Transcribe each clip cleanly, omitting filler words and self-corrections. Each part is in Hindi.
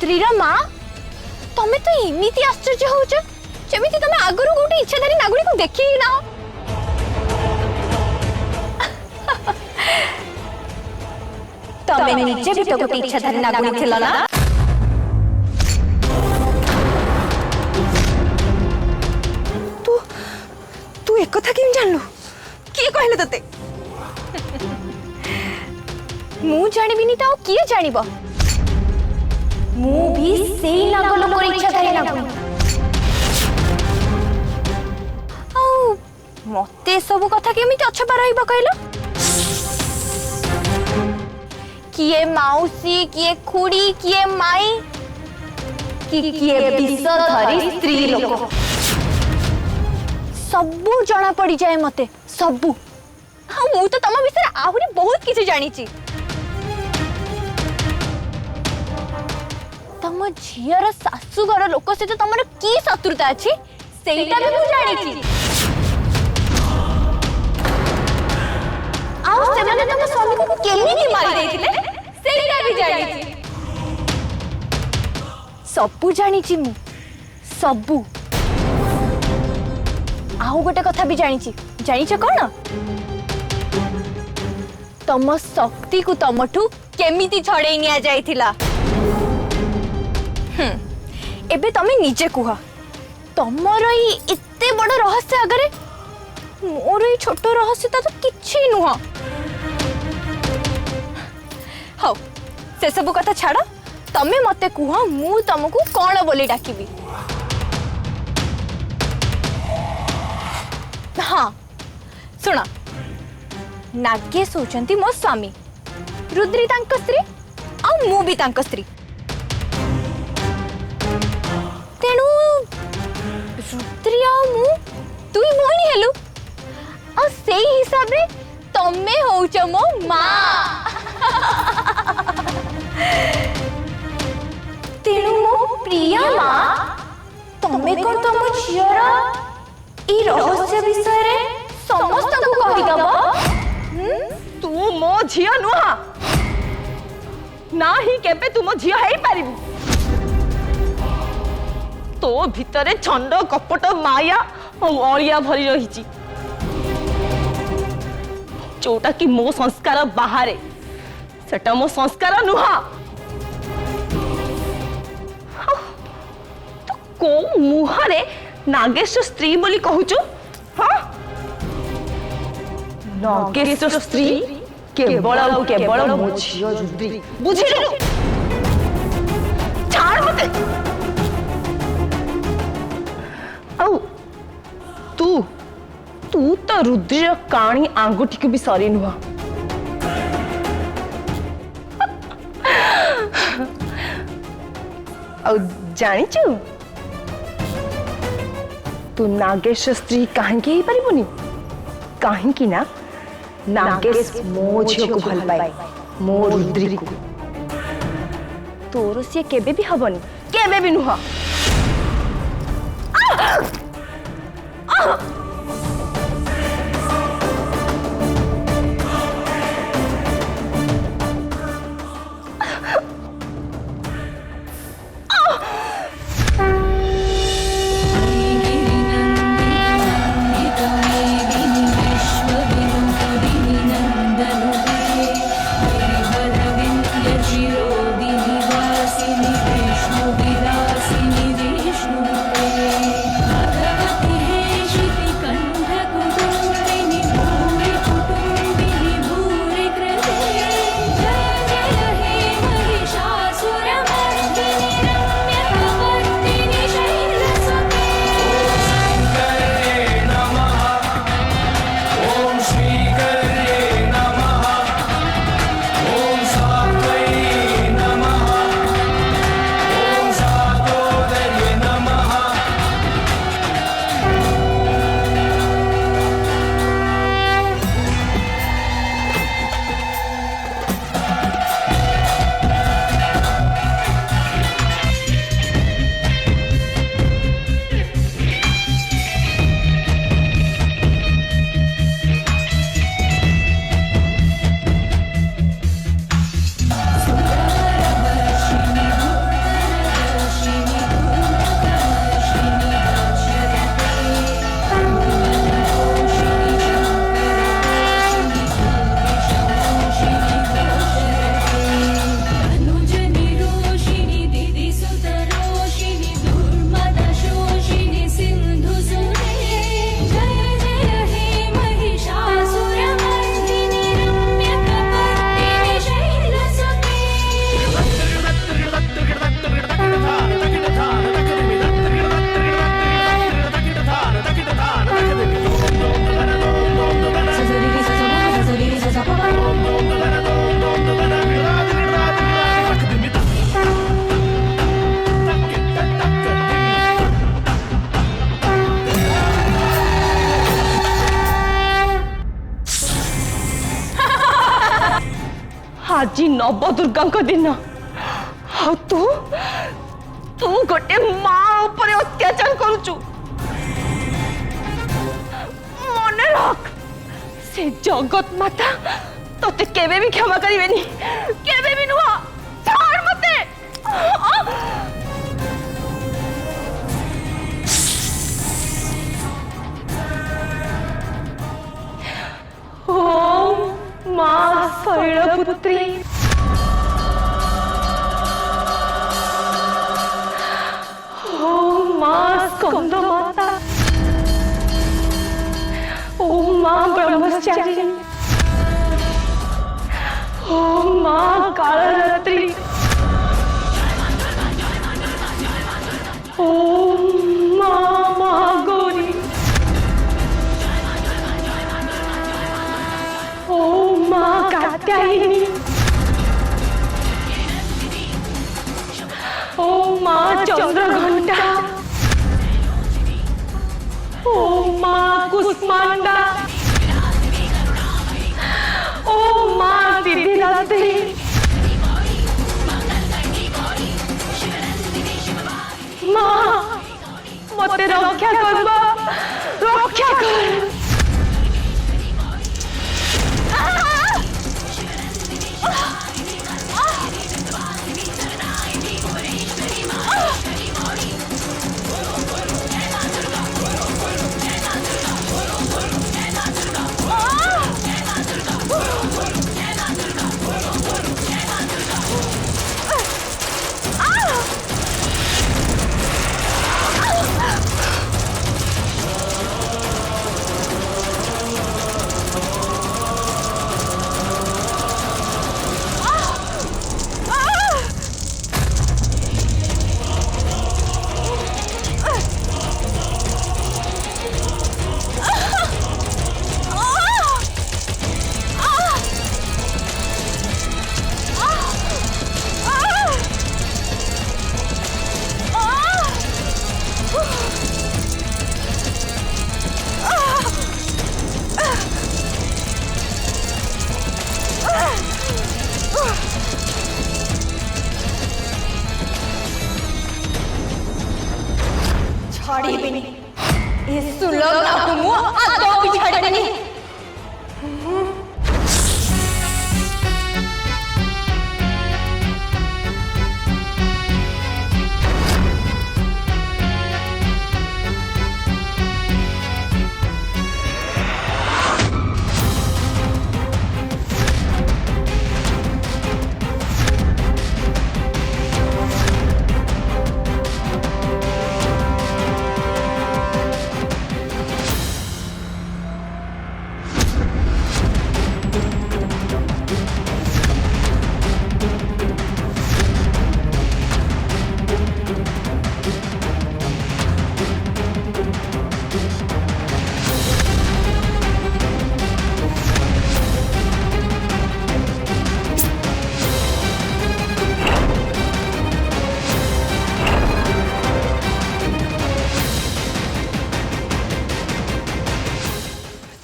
स्त्री माँ तमें तो इमिति आश्चर्य होच जमिति तमें आगरु गोटे इच्छाधारी नागुरी को देखी ही ना तमें निजे भी तो गोटे इच्छाधारी नागुरी थिला ना तू तू एक कथा केम जानलु किए कहले तते मु जानिबिनी ता किए जानिबो मु भी सेई नाग लोकर इच्छाधारी नागुरी औ मते सब कथा केमिति अछपा रहइबो कहलो किए माउसी किए खुड़ी किए माई किए विषधरी स्त्री लोक सबू जना पड़ी जाए मते सबू हाँ मु तो तम विषय आहुरी बहुत किसी जानी ची तम झीर शाशुघर लोक सहित तुम कि शत्रुता अच्छी सेटा भी मु जानी ची आउ सेमाने तम स्वामी को केमिति मारी देथिले सेटा भी जानी ची सबू जानी ची मु सबू आउ गोटे कथा भी जानी ची जानिछ कोन तम शक्ति को तमठू केमिति छड़े निया जाइथिला एबे तमे निजे कुह तमर एते बड़ रहस्य आगरे मोर ई छोट रहस्य तो किछि नुह हौ से सब कथा छाड़ तमे मते कुह मु तुमको कौन बोली डाकिबी हाँ सुना नागेश होचंती मो स्वामी रुद्री तांक स्त्री आ मु भी तांक स्त्री तेणु रुद्री आ मु तुई मोहिनी हेलु आ सेई हिसाब रे तमे होउच मो मां तेणु मो प्रिय मां तमे कोन तम झियर ई रहस्य विषय रे समस्त को कहि दबो तू मो झियो नुहा ना ही केबे तू मो झियो हेई पारिबू तो भितरे छंड कपट माया और अलिया भरी रही जोटा कि मो संस्कार बाहरे सेटा मो संस्कार नुहा तो को मुहारे नागेश स्त्री बोली कहूचु हाँ नागेश स्त्री केवल केवल मो झियो रुद्री बुझिलु छाड़ मते औ तू तू तो रुद्र काणी आंगुठी को भी सरी नुह औ जानिचु तू नागेश स्त्री काहेकि ही परिबुनी काहेकि ना नागेश मो झियो को भल पाए मो रुद्री को तोर से केबे भी हबनी केबे भी नुह विष्णु आज नवदुर्गा दिन तू तू गोटे माँ ऊपर अत्याचार करुचु मन रख से जगत माता तोते केबे भी क्षमा करिवेनी केबे भी नुह छोड़ मते ओम मां शैलपुत्री ओम मां स्कंद माता ओम मां ब्रह्मचारिणी ओम मां कालरात्रि ओम मां महागौरी ओम मां कात्यायनी ओम मां चंद्रघंटा ओम मां कुष्मांडा ओम मां सिद्धिदात्री मां मते रक्षा करबा रक्षा कर छाड़ी भी नहीं इस सुलग्ना को मुंह आदो भी छाड़ी नहीं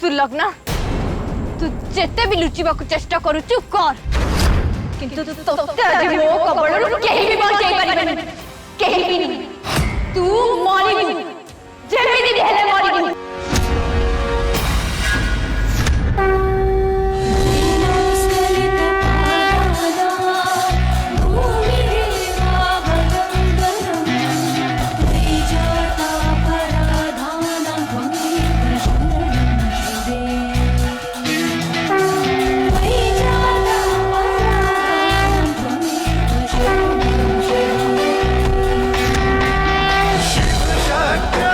सुलग्ना तू जेते भी लुचिबा को चेष्टा करूचु कर किंतु तोते आज मो कबळरू केही भी बचाई परिबेनी केही भी नहीं तू मरिबू जेमिति हेले मरिबू Shakya,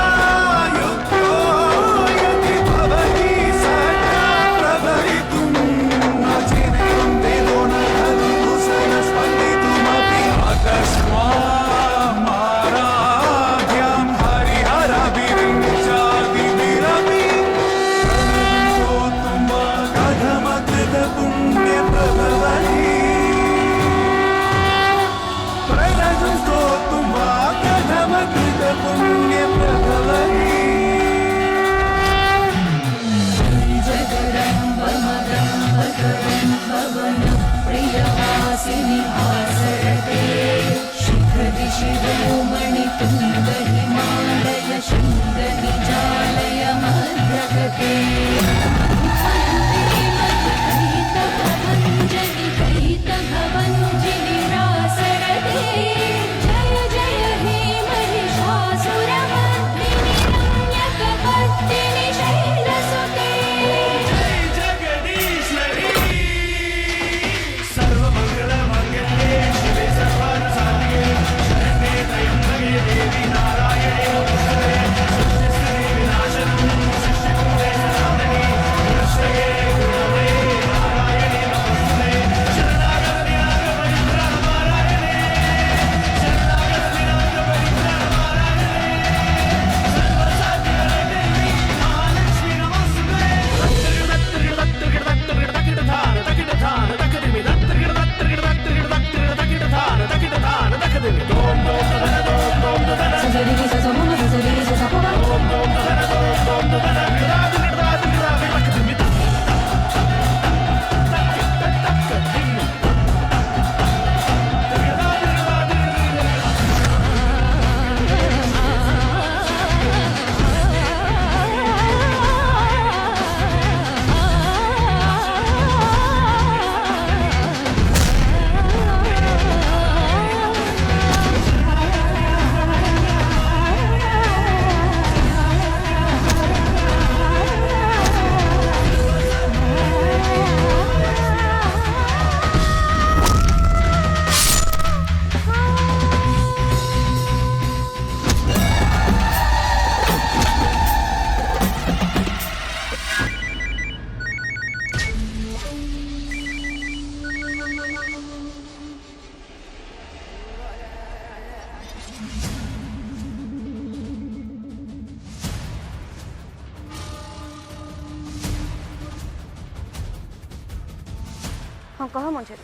हाँ कह मंजरी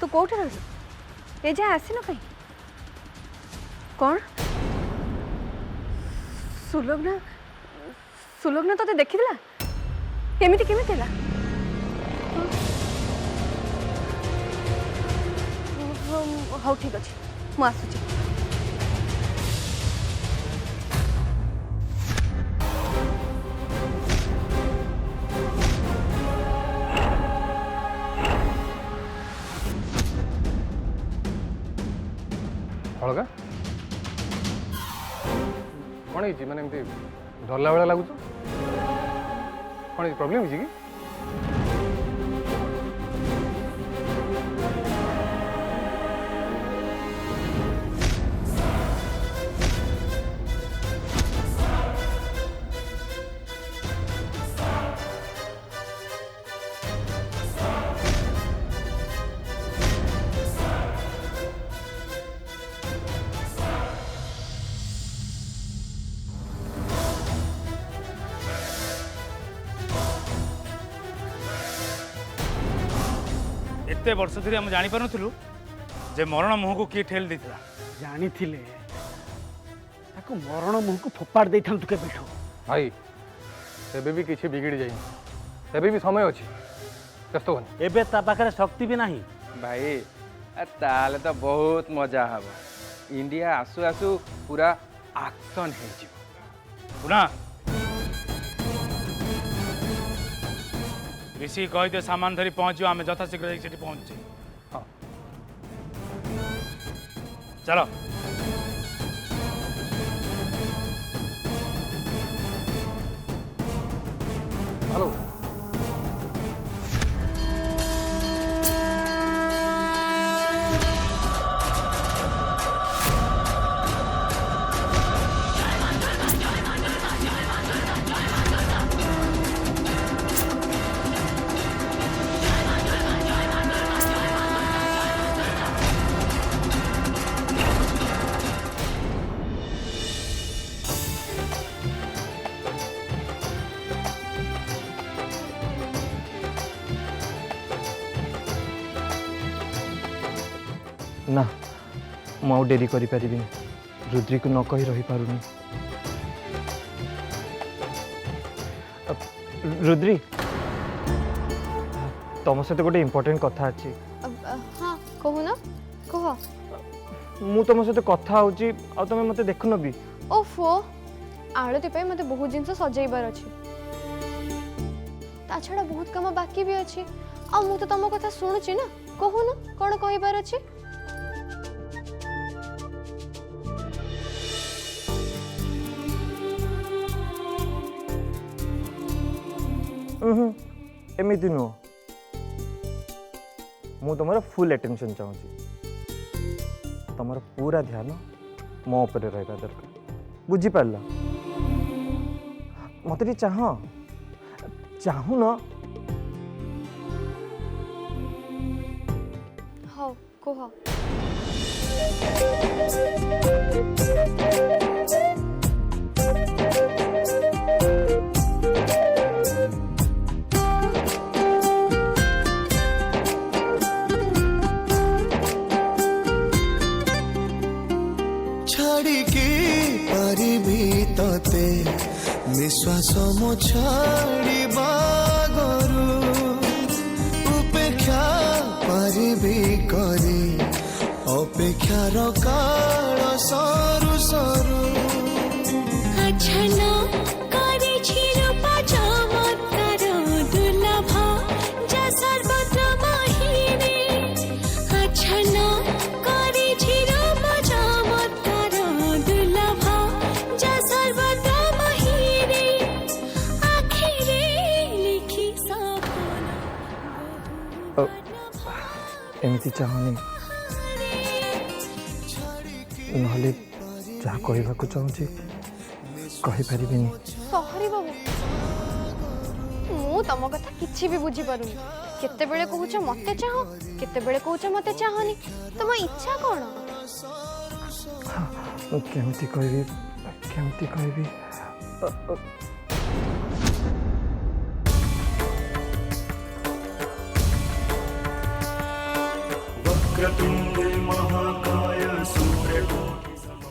तू कौटे रही ए जाए आसीन कहीं कौन सुलग्ना सुलग्ना तो देखी केमिति केमिति ला हाँ ठीक अच्छे मु आसुची अलगा कौन है मैंने एमती डरला बेला लगुच कौन है प्रॉब्लम है कि एते वर्ष धरी आम जानी पारुलु जे मरण मुह को किए ठेल देता जानी थिले ताको मरण मुह को फोपाड़ दे थांतु के बैठो भाई तेबे भी किसी बिगड़ जाए तेबे भी समय अच्छी व्यस्त होनी एबे ता पाखरे शक्ति भी नहीं भाई ताले तो बहुत मजा हब इंडिया आसु आसु पूरा एक्शन है पुना ऋषि कही सामान धरी पहुंचो आम यथाशीघ्र जाकि पहुंचे हाँ चलो हेलो ना मु डेरी करी परिबिनी रुद्री को न कही रही पारुनी रुद्री तुम सहित गोटे इम्पोर्टेंट कथा अच्छी हाँ कहू ना कह मु तुम सहित कथा होची आ तुम मते देखुन भी ओफो आड़ती पे मते बहुत जिनस सजाइबार अछि ता छड़ा बहुत काम बाकी भी अछि आ मु तो तुम कथा सुनुची ना कहू ना कोन कहिबार अछि एमती नुह मु तुम फुल अटेंशन चाहूँगी तुम पूरा ध्यान मो उपर रहा दरकार बुझीपार मत चाह चाहू न हाँ कह तते निश्वास मो छाड़िबा गरु उपेक्षा पारिबी करी अपेक्षार काल सरू सरू अच्छना करे छिरुपा चमत्कार दुर्लभ जा सर्वत्र महिने अच्छना करे छिरुपा चमत्कार दुर्लभ जा सर्वत्र महिने आखिरे लिखी सपना एमती चाहनी नहले जहाँ कहवाक चाहूँगी कहीपरिनी सहरी बाबू मु तम कथा किछि भी बुझी पारुनी केतेबेले कहूछ मते चाह केतेबेले कहूछ मते चाहनी तम इच्छा कोन केमती कहबी केमती कहबी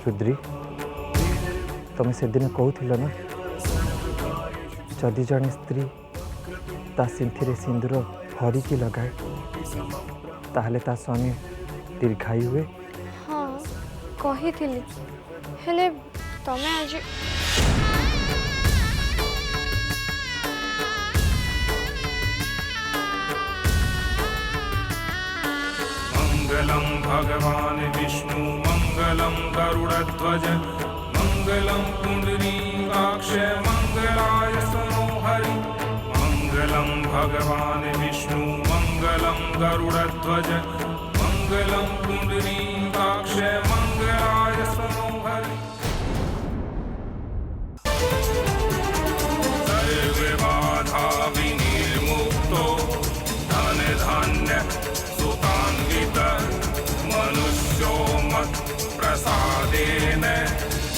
रुद्री तुम से दिन कहूल ना जदि जड़े स्त्री ता सिंथी सिंदूर भरिकी लगाए ताहले ता स्वामी दीर्घायु हुए। हाँ कही हेले तमें आज मंगलम भगवान विष्णु मंगलम गरुड़ध्वज मंगलम पुंडरीकाक्ष मंगलाय मनोहरि मंगलम भगवान विष्णु मंगलम गरुड़ध्वज मंगलम पुंडरीकाक्ष मंगलाय मनोहरि सर्वे बाधा विनिर्मुक्तो धन धान्य सुतान्वित मनुष्यो मत् प्रसादेन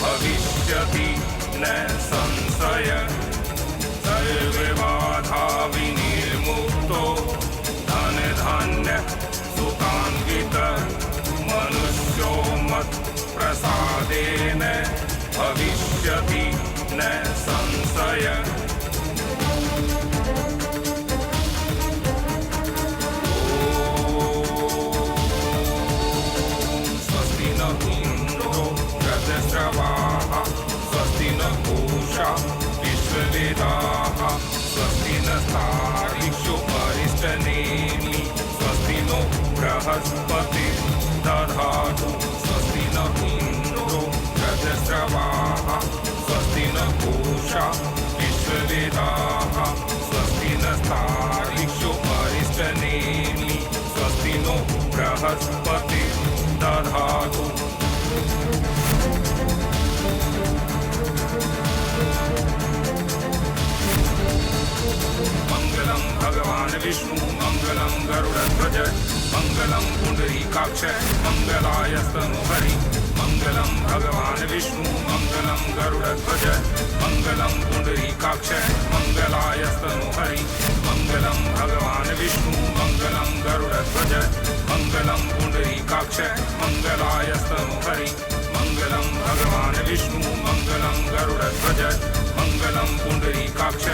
भविष्यति न संशय सर्वे बाधा विनिर्मुक्तो धन धान्य सुतान्वित मनुष्यो मत् प्रसादेन भविष्यति न संशय। स्वस्ति न इंद्रो वृद्धश्रवाः स्वस्ति न पूषा विश्ववेदाः स्वस्ति नस्तारिषु अरिष्टनेमि स्वस्ति नो बृहस्पति दधातु स्वस्ति न इंद्रो वृद्धश्रवाः स्वस्ति न पूषा विश्ववेदाः स्वस्ति नस्तारिषु अरिष्टनेमि स्वस्ति नो बृहस्पति दधातु। मंगलम भगवान विष्णु मंगलम गरुड़ध्वज मंगलम पुंडरीकाक्ष मंगलाय मनोहरि मंगलम भगवान विष्णु मंगलम गरुड़ध्वज मंगलम पुंडरीकाक्ष मंगलाय मनोहरि मंगलम भगवान विष्णु मंगलम गरुड़ध्वज मंगलम पुंडरीकाक्ष मंगलाय मनोहरि मंगलम भगवान विष्णु मंगलम गरुड़ध्वज मंगलम पुंडरीकाक्ष